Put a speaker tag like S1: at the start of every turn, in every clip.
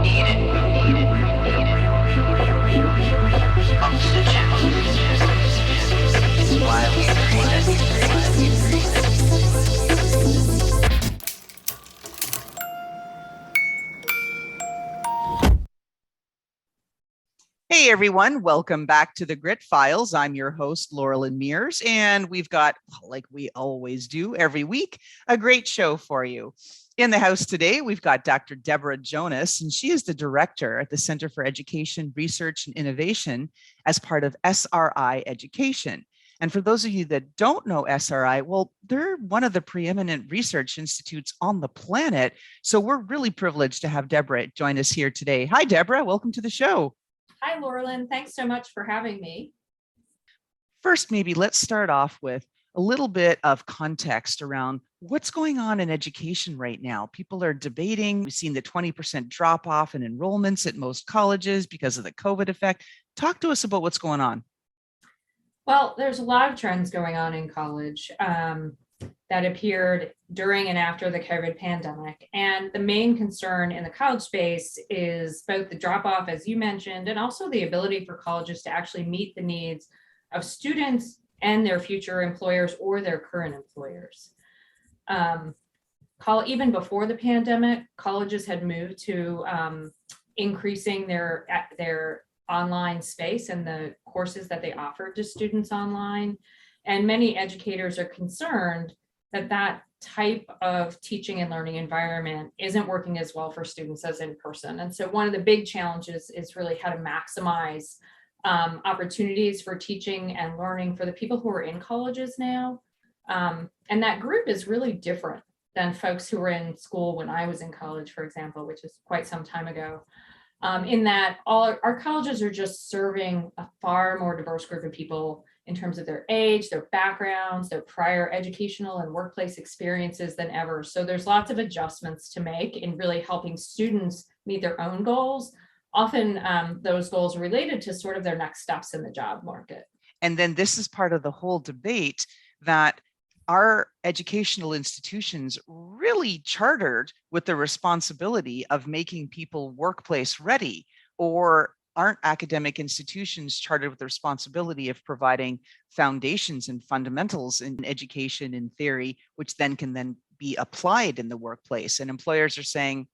S1: Eat it. Oxygen. Why we Hey everyone, welcome back to the Grit Files. I'm your host, Loralyn Mears, and we've got, like we always do every week, a great show for you. In the house today, we've got Dr. Deborah Jonas, and she is the director at the Center for Education, Research, and Innovation as part of SRI Education. And for those of you that don't know SRI, well, they're one of the preeminent research institutes on the planet. So we're really privileged to have Deborah join us here today. Hi, Deborah. Welcome to the show.
S2: Hi, Loralyn. Thanks so much for having me.
S1: First, maybe let's start off with a little bit of context around what's going on in education right now. People are debating. We've seen the 20% drop off in enrollments at most colleges because of the COVID effect. Talk to us about what's going on.
S2: Well, there's a lot of trends going on in college that appeared during and after the COVID pandemic. And the main concern in the college space is both the drop off, as you mentioned, and also the ability for colleges to actually meet the needs of students and their future employers or their current employers. Even before the pandemic, colleges had moved to increasing their online space and the courses that they offered to students online. And many educators are concerned that that type of teaching and learning environment isn't working as well for students as in person. And so one of the big challenges is really how to maximize opportunities for teaching and learning for the people who are in colleges now. And that group is really different than folks who were in school when I was in college, for example, which is quite some time ago. In that all our colleges are just serving a far more diverse group of people in terms of their age, their backgrounds, their prior educational and workplace experiences than ever. So there's lots of adjustments to make in really helping students meet their own goals. Often those goals are related to sort of their next steps in the job market.
S1: And then this is part of the whole debate that our educational institutions really chartered with the responsibility of making people workplace ready, or aren't academic institutions chartered with the responsibility of providing foundations and fundamentals in education in theory, which then can be applied in the workplace? And employers are saying,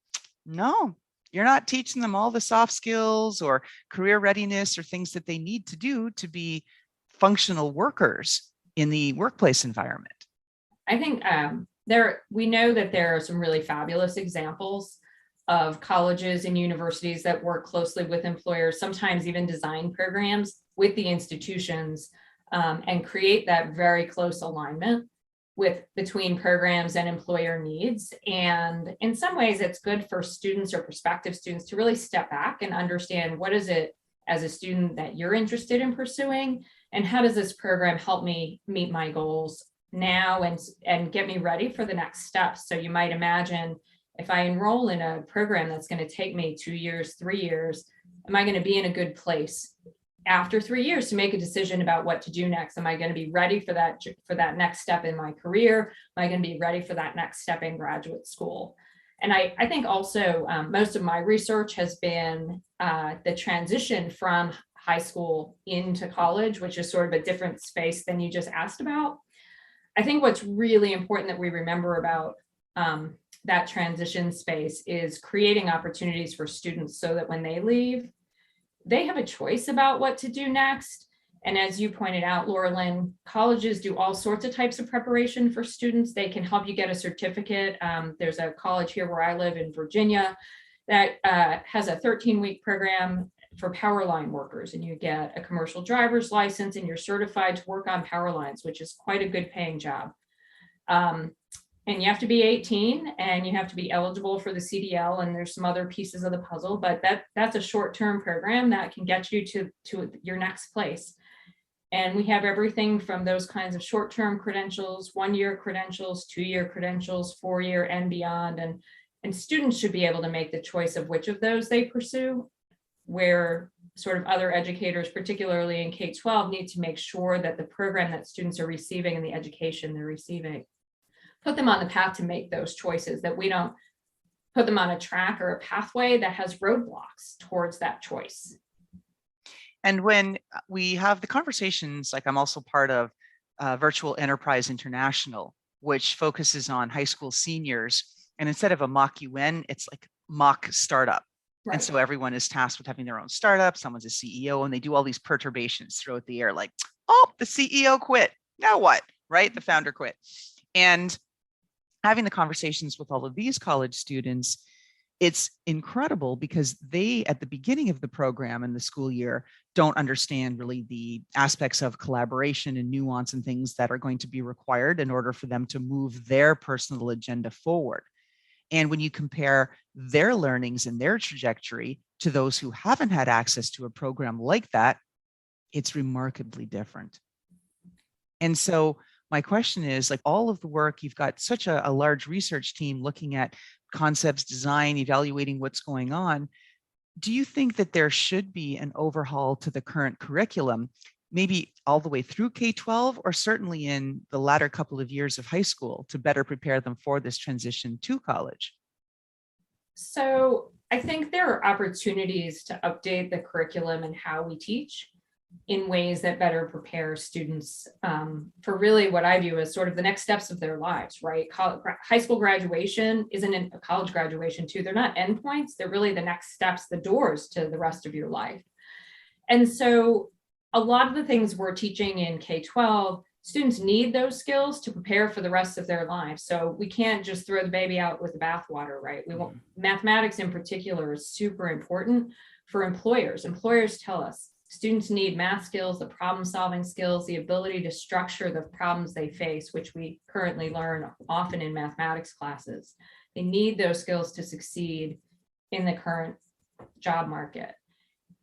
S1: no, you're not teaching them all the soft skills or career readiness or things that they need to do to be functional workers in the workplace environment.
S2: I think we know that there are some really fabulous examples of colleges and universities that work closely with employers, sometimes even design programs with the institutions and create that very close alignment between programs and employer needs. And in some ways, it's good for students or prospective students to really step back and understand, what is it as a student that you're interested in pursuing, and how does this program help me meet my goals now and get me ready for the next steps? So you might imagine, if I enroll in a program that's going to take me 2 years, 3 years, am I going to be in a good place after 3 years to make a decision about what to do next? Am I going to be ready for that next step in my career? Am I going to be ready for that next step in graduate school? And I think also most of my research has been the transition from high school into college, which is sort of a different space than you just asked about. I think what's really important that we remember about that transition space is creating opportunities for students so that when they leave, they have a choice about what to do next. And as you pointed out, Loralyn, colleges do all sorts of types of preparation for students. They can help you get a certificate. There's a college here where I live in Virginia that has a 13-week program for power line workers, and you get a commercial driver's license and you're certified to work on power lines, which is quite a good paying job. And you have to be 18 and you have to be eligible for the CDL, and there's some other pieces of the puzzle, but that's a short-term program that can get you to your next place. And we have everything from those kinds of short-term credentials, 1-year credentials, 2-year credentials, 4-year and beyond. And students should be able to make the choice of which of those they pursue, where sort of other educators, particularly in K-12, need to make sure that the program that students are receiving and the education they're receiving, put them on the path to make those choices, that we don't put them on a track or a pathway that has roadblocks towards that choice.
S1: And when we have the conversations, like I'm also part of Virtual Enterprise International, which focuses on high school seniors. And instead of a mock UN, it's like mock startup.
S2: Right.
S1: And so everyone is tasked with having their own startup. Someone's a CEO, and they do all these perturbations throughout the air, like, oh, the CEO quit. Now what? Right? The founder quit. And having the conversations with all of these college students, it's incredible because they, at the beginning of the program and the school year, don't understand really the aspects of collaboration and nuance and things that are going to be required in order for them to move their personal agenda forward. And when you compare their learnings and their trajectory to those who haven't had access to a program like that, it's remarkably different. And so my question is, like, all of the work, you've got such a large research team looking at concepts, design, evaluating what's going on. Do you think that there should be an overhaul to the current curriculum, maybe all the way through K-12, or certainly in the latter couple of years of high school, to better prepare them for this transition to college?
S2: So I think there are opportunities to update the curriculum and how we teach in ways that better prepare students for really what I view as sort of the next steps of their lives, right? High school graduation isn't a college graduation too. They're not endpoints. They're really the next steps, the doors to the rest of your life. And so a lot of the things we're teaching in K-12, students need those skills to prepare for the rest of their lives. So we can't just throw the baby out with the bathwater, right? We want mathematics in particular is super important for employers. Employers tell us students need math skills, the problem solving skills, the ability to structure the problems they face, which we currently learn often in mathematics classes. They need those skills to succeed in the current job market.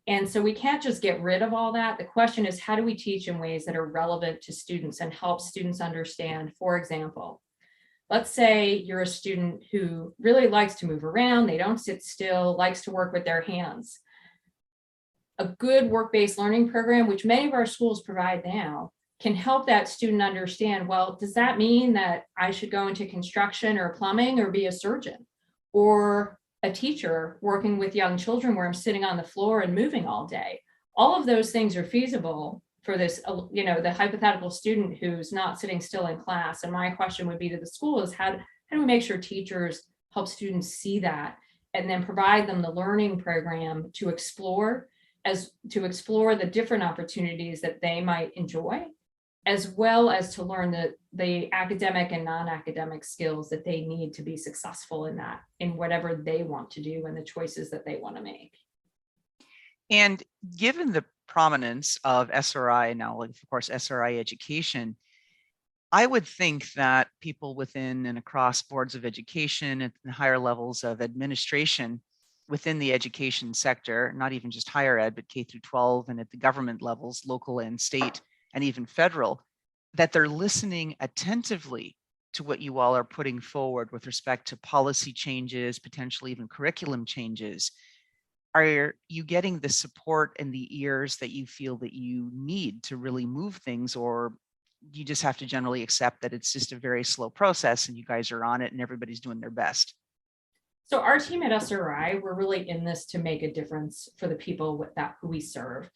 S2: And so we can't just get rid of all that. The question is, how do we teach in ways that are relevant to students and help students understand? For example, let's say you're a student who really likes to move around, they don't sit still, likes to work with their hands. A good work-based learning program, which many of our schools provide now, can help that student understand, well, does that mean that I should go into construction or plumbing or be a surgeon? Or a teacher working with young children where I'm sitting on the floor and moving all day. All of those things are feasible for this, the hypothetical student who's not sitting still in class. And my question would be to the school is how do we make sure teachers help students see that and then provide them the learning program to explore the different opportunities that they might enjoy, as well as to learn the academic and non-academic skills that they need to be successful in whatever they want to do and the choices that they want to make.
S1: And given the prominence of SRI now, like, of course, SRI education, I would think that people within and across boards of education and higher levels of administration within the education sector, not even just higher ed, but K through 12 and at the government levels, local and state, and even federal, that they're listening attentively to what you all are putting forward with respect to policy changes, potentially even curriculum changes. Are you getting the support and the ears that you feel that you need to really move things, or you just have to generally accept that it's just a very slow process and you guys are on it and everybody's doing their best?
S2: So our team at SRI, we're really in this to make a difference for the people who we serve.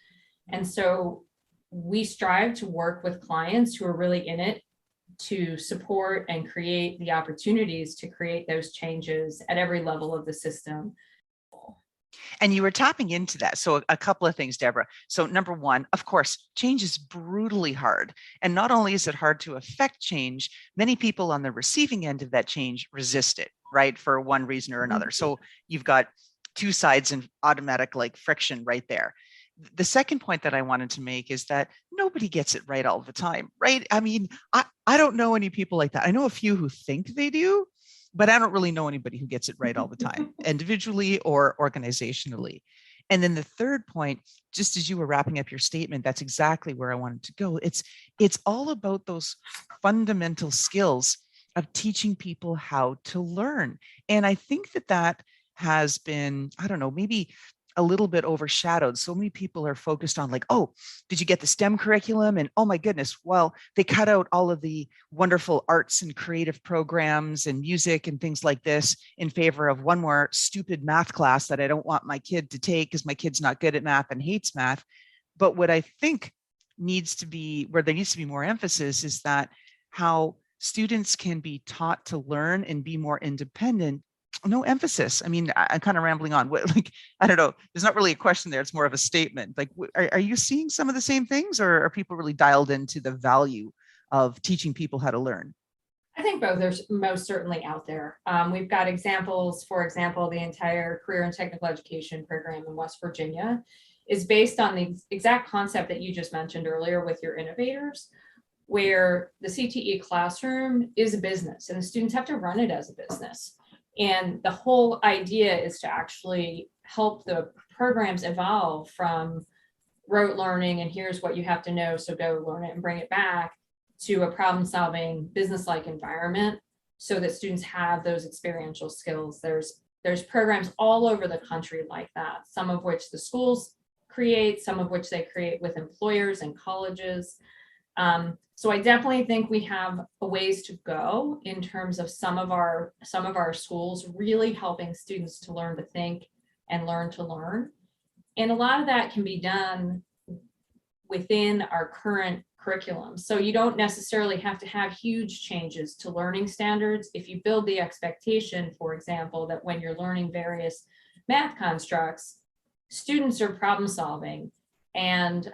S2: And so we strive to work with clients who are really in it to support and create the opportunities to create those changes at every level of the system.
S1: And you were tapping into that. So a couple of things, Deborah. So number one, of course, change is brutally hard. And not only is it hard to affect change, many people on the receiving end of that change resist it, right? For one reason or another. So you've got two sides and automatic like friction right there. The second point that I wanted to make is that nobody gets it right all the time, right? I mean, I don't know any people like that. I know a few who think they do, but I don't really know anybody who gets it right all the time, individually or organizationally. And then the third point, just as you were wrapping up your statement, that's exactly where I wanted to go. It's all about those fundamental skills of teaching people how to learn. And I think that has been, I don't know, maybe a little bit overshadowed. So many people are focused on like, oh, did you get the STEM curriculum? And oh my goodness, well, they cut out all of the wonderful arts and creative programs and music and things like this in favor of one more stupid math class that I don't want my kid to take because my kid's not good at math and hates math. But what I think needs to be, where there needs to be more emphasis, is that how students can be taught to learn and be more independent. No emphasis. I mean, I'm kind of rambling on. Like, I don't know. There's not really a question there. It's more of a statement. Like, are you seeing some of the same things, or are people really dialed into the value of teaching people how to learn?
S2: I think both are most certainly out there. We've got examples, for example, the entire career and technical education program in West Virginia is based on the exact concept that you just mentioned earlier with your innovators, where the CTE classroom is a business and the students have to run it as a business. And the whole idea is to actually help the programs evolve from rote learning and here's what you have to know, so go learn it and bring it back, to a problem-solving business-like environment so that students have those experiential skills. There's programs all over the country like that, some of which the schools create, some of which they create with employers and colleges. So I definitely think we have a ways to go in terms of some of our schools really helping students to learn to think and learn to learn. And a lot of that can be done within our current curriculum. So you don't necessarily have to have huge changes to learning standards. If you build the expectation, for example, that when you're learning various math constructs, students are problem solving. And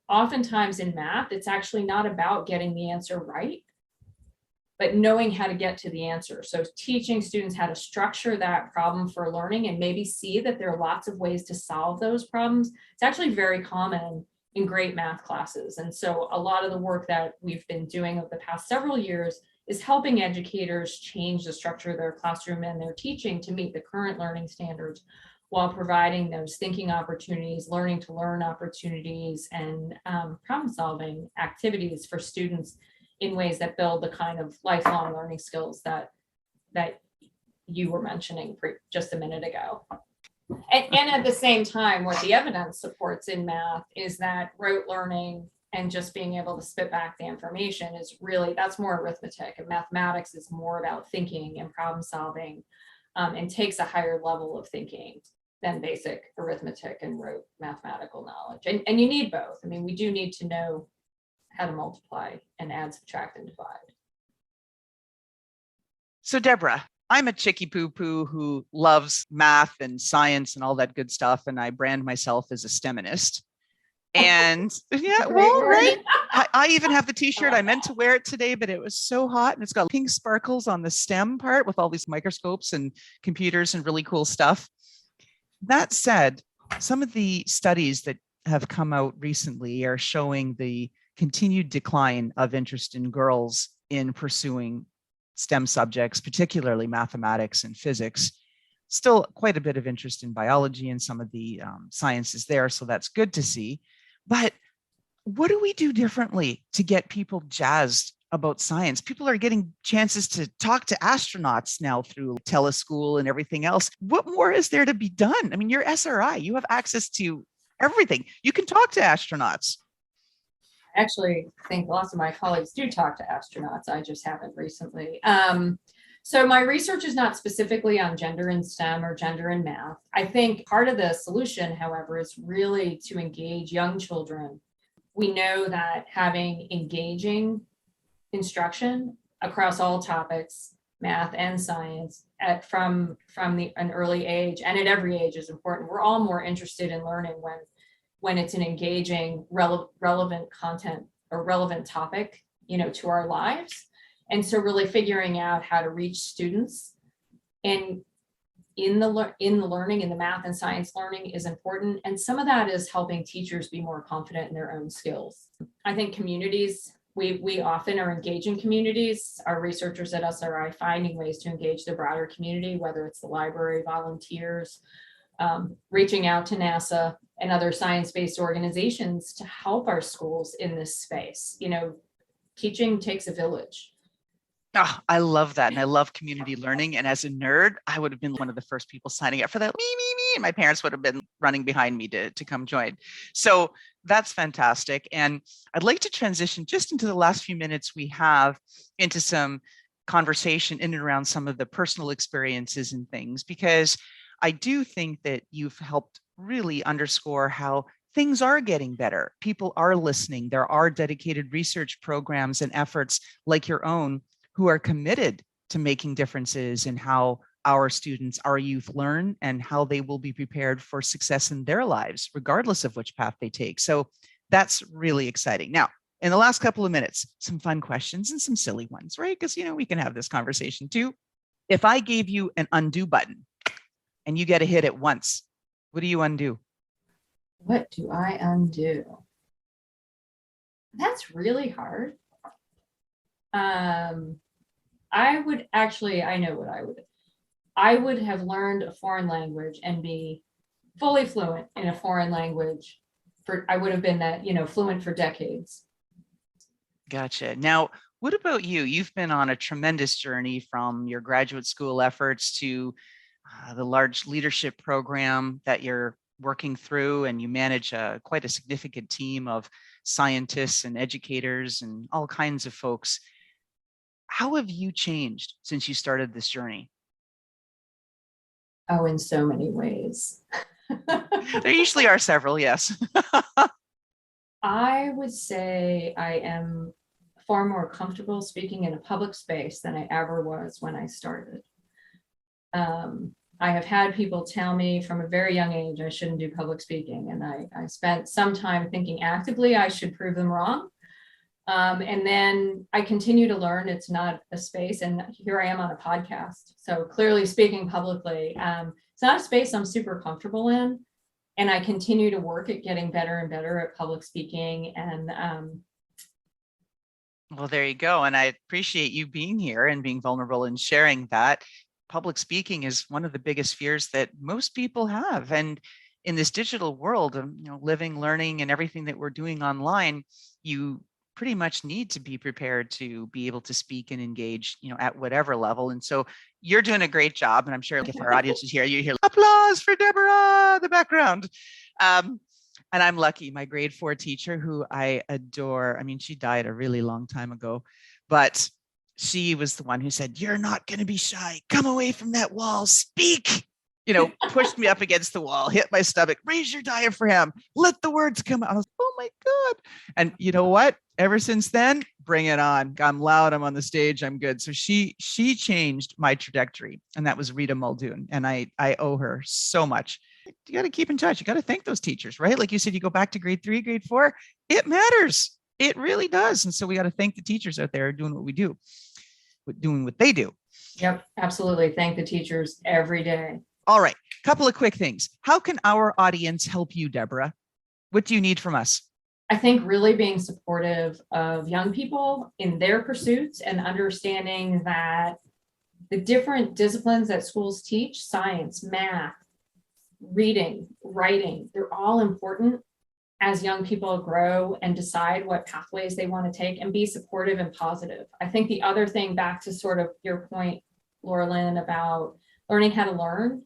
S2: oftentimes in math, it's actually not about getting the answer right, but knowing how to get to the answer. So teaching students how to structure that problem for learning and maybe see that there are lots of ways to solve those problems. It's actually very common in great math classes. And so a lot of the work that we've been doing over the past several years is helping educators change the structure of their classroom and their teaching to meet the current learning standards while providing those thinking opportunities, learning to learn opportunities, and problem solving activities for students in ways that build the kind of lifelong learning skills that you were mentioning just a minute ago. And at the same time, what the evidence supports in math is that rote learning and just being able to spit back the information is really, that's more arithmetic, and mathematics is more about thinking and problem solving, and takes a higher level of thinking than basic arithmetic and rote mathematical knowledge. And you need both. I mean, we do need to know how to multiply and add, subtract, and divide.
S1: So Deborah, I'm a chicky poo poo who loves math and science and all that good stuff. And I brand myself as a STEMinist. And yeah, well, right. I even have the t-shirt. I meant to wear it today, but it was so hot, and it's got pink sparkles on the STEM part with all these microscopes and computers and really cool stuff. That said, some of the studies that have come out recently are showing the continued decline of interest in girls in pursuing STEM subjects, particularly mathematics and physics. Still quite a bit of interest in biology and some of the sciences there, so that's good to see. But what do we do differently to get people jazzed about science? People are getting chances to talk to astronauts now through teleschool and everything else. What more is there to be done? I mean, you're SRI, you have access to everything. You can talk to astronauts.
S2: I actually think lots of my colleagues do talk to astronauts. I just haven't recently. So my research is not specifically on gender in STEM or gender in math. I think part of the solution, however, is really to engage young children. We know that having engaging instruction across all topics, math and science, from an early age and at every age is important. We're all more interested in learning when it's an engaging, relevant content or relevant topic, to our lives. And so really figuring out how to reach students and in the learning, in the math and science learning is important. And some of that is helping teachers be more confident in their own skills. I think communities, we often are engaging communities. Our researchers at SRI finding ways to engage the broader community, whether it's the library, volunteers, reaching out to NASA and other science-based organizations to help our schools in this space. Teaching takes a village.
S1: Oh, I love that. And I love community learning. And as a nerd, I would have been one of the first people signing up for that. Me, my parents would have been running behind me to come join. So that's fantastic. And I'd like to transition just into the last few minutes we have into some conversation in and around some of the personal experiences and things, because I do think that you've helped really underscore how things are getting better. People are listening. There are dedicated research programs and efforts like your own who are committed to making differences in how our students, our youth learn and how they will be prepared for success in their lives, regardless of which path they take. So that's really exciting. Now, in the last couple of minutes, some fun questions and some silly ones, right? Because, we can have this conversation too. If I gave you an undo button and you get to hit it once, what do you undo?
S2: What do I undo? That's really hard. I would actually, I know what I would have learned a foreign language and be fully fluent in a foreign language I would have been that, fluent for decades.
S1: Gotcha. Now, what about you? You've been on a tremendous journey from your graduate school efforts to the large leadership program that you're working through, and you manage quite a significant team of scientists and educators and all kinds of folks. How have you changed since you started this journey?
S2: Oh, in so many ways.
S1: There usually are several, yes.
S2: I would say I am far more comfortable speaking in a public space than I ever was when I started. I have had people tell me from a very young age I shouldn't do public speaking, and I spent some time thinking actively I should prove them wrong. And then I continue to learn it's not a space, and here I am on a podcast. So clearly speaking publicly, it's not a space I'm super comfortable in. And I continue to work at getting better and better at public speaking. And
S1: well, there you go. And I appreciate you being here and being vulnerable and sharing that. Public speaking is one of the biggest fears that most people have. And in this digital world of living, learning, and everything that we're doing online, you pretty much need to be prepared to be able to speak and engage, at whatever level. And so you're doing a great job. And I'm sure if our audience is here, you hear applause for Deborah, the background. And I'm lucky. My grade 4 teacher, who I adore, I mean, she died a really long time ago, but she was the one who said, "You're not going to be shy. Come away from that wall, speak." Pushed me up against the wall, hit my stomach, raise your diaphragm, let the words come out. I was, oh my God. And you know what? Ever since then, bring it on. I'm loud, I'm on the stage, I'm good. So she changed my trajectory. And that was Rita Muldoon. And I owe her so much. You got to keep in touch. You got to thank those teachers, right? Like you said, you go back to grade 3, grade 4, it matters. It really does. And so we got to thank the teachers out there doing what we do, doing what they do.
S2: Yep, absolutely. Thank the teachers every day.
S1: All right, a couple of quick things. How can our audience help you, Deborah? What do you need from us?
S2: I think really being supportive of young people in their pursuits and understanding that the different disciplines that schools teach, science, math, reading, writing, they're all important as young people grow and decide what pathways they want to take, and be supportive and positive. I think the other thing, back to sort of your point, Loralyn, about learning how to learn,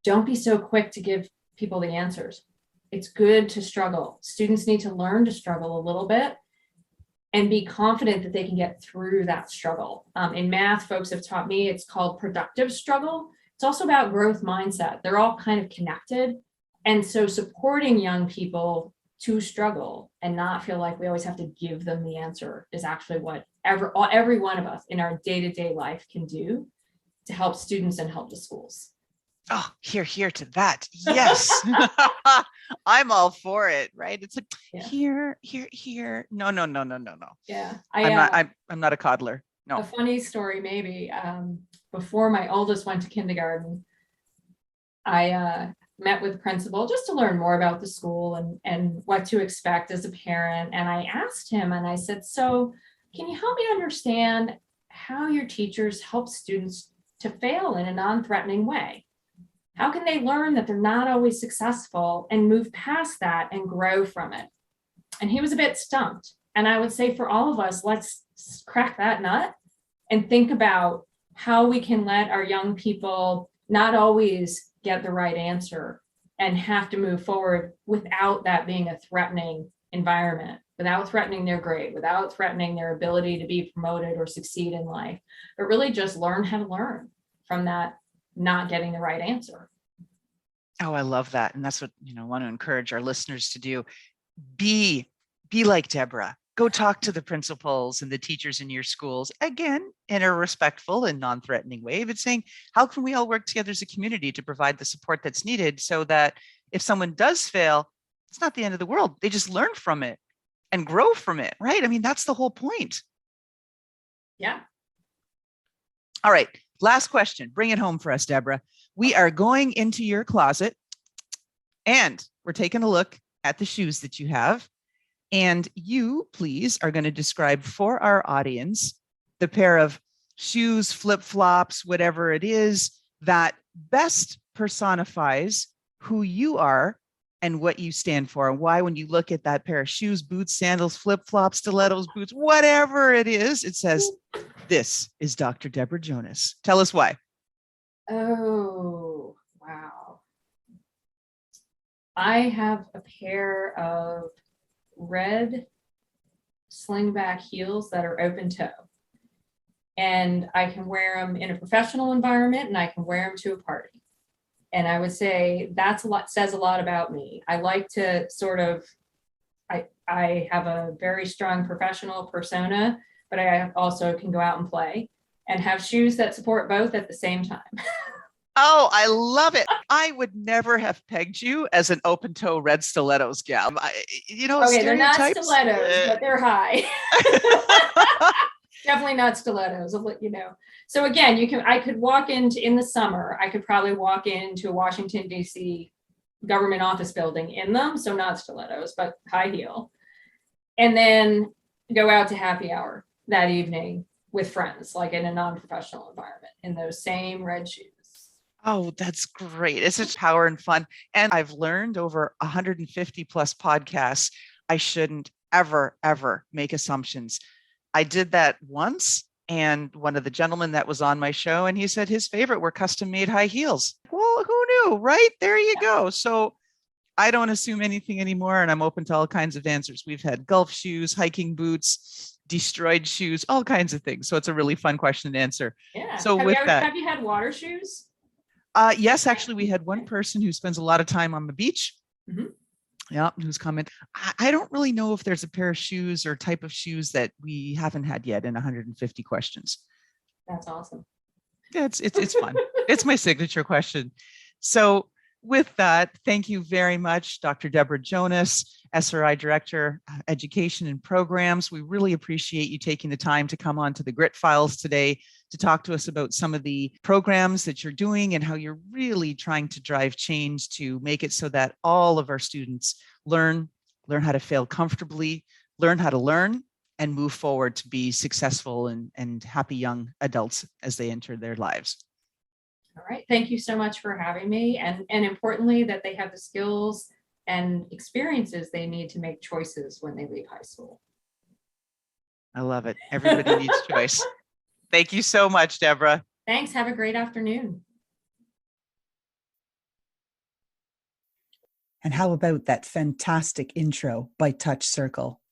S2: don't be so quick to give people the answers. It's good to struggle. Students need to learn to struggle a little bit and be confident that they can get through that struggle. In math, folks have taught me it's called productive struggle. It's also about growth mindset. They're all kind of connected. And so supporting young people to struggle and not feel like we always have to give them the answer is actually what every one of us in our day-to-day life can do to help students and help the schools.
S1: Oh, hear to that. Yes. I'm all for it, right? It's like, yeah. Here. No.
S2: Yeah.
S1: I'm not a coddler. No.
S2: A funny story, maybe. Before my oldest went to kindergarten, I met with the principal just to learn more about the school and what to expect as a parent. And I asked him, and I said, so can you help me understand how your teachers help students to fail in a non-threatening way? How can they learn that they're not always successful and move past that and grow from it? And he was a bit stumped. And I would say for all of us, let's crack that nut and think about how we can let our young people not always get the right answer and have to move forward without that being a threatening environment, without threatening their grade, without threatening their ability to be promoted or succeed in life, but really just learn how to learn from that not getting the right answer.
S1: Oh, I love that. And that's what, I want to encourage our listeners to do. Be like Deborah. Go talk to the principals and the teachers in your schools, again, in a respectful and non-threatening way, but saying, how can we all work together as a community to provide the support that's needed so that if someone does fail, it's not the end of the world. They just learn from it and grow from it, right? I mean, that's the whole point.
S2: Yeah.
S1: All right. Last question. Bring it home for us, Deborah. We are going into your closet and we're taking a look at the shoes that you have. And you, please, are going to describe for our audience the pair of shoes, flip-flops, whatever it is that best personifies who you are and what you stand for, and why when you look at that pair of shoes, boots, sandals, flip-flops, stilettos, boots, whatever it is, it says, this is Dr. Deborah Jonas. Tell us why.
S2: Oh, wow. I have a pair of red slingback heels that are open toe. And I can wear them in a professional environment and I can wear them to a party. And I would say that's a lot, says a lot about me. I like to sort of, I have a very strong professional persona, but I also can go out and play and have shoes that support both at the same time.
S1: Oh, I love it. I would never have pegged you as an open toe red stilettos gal.
S2: Okay, they're not stilettos, but they're high. Definitely not stilettos, So again, I could walk in the summer, I could probably walk into a Washington, D.C. government office building in them. So not stilettos, but high heel. And then go out to happy hour that evening with friends, like in a non-professional environment in those same red shoes.
S1: Oh, that's great. It's such power and fun. And I've learned over 150 plus podcasts, I shouldn't ever, ever make assumptions. I did that once, and one of the gentlemen that was on my show, and he said his favorite were custom made high heels. Well, who knew, right? There you go. So I don't assume anything anymore, and I'm open to all kinds of answers. We've had golf shoes, hiking boots, destroyed shoes, all kinds of things. So it's a really fun question to answer.
S2: Yeah.
S1: So
S2: have you had water shoes?
S1: Yes, actually, we had one person who spends a lot of time on the beach.
S2: Mm-hmm.
S1: Yeah, who's coming. I don't really know if there's a pair of shoes or type of shoes that we haven't had yet in 150 questions.
S2: That's awesome.
S1: Yeah, it's fun. It's my signature question. So with that, thank you very much, Dr. Deborah Jonas, SRI Director, Education and Programs. We really appreciate you taking the time to come on to the Grit Files today to talk to us about some of the programs that you're doing and how you're really trying to drive change to make it so that all of our students learn how to fail comfortably, learn how to learn, and move forward to be successful and happy young adults as they enter their lives.
S2: All right. Thank you so much for having me. And importantly, that they have the skills and experiences they need to make choices when they leave high school.
S1: I love it. Everybody needs choice. Thank you so much, Deborah.
S2: Thanks. Have a great afternoon.
S3: And how about that fantastic intro by Touch Circle?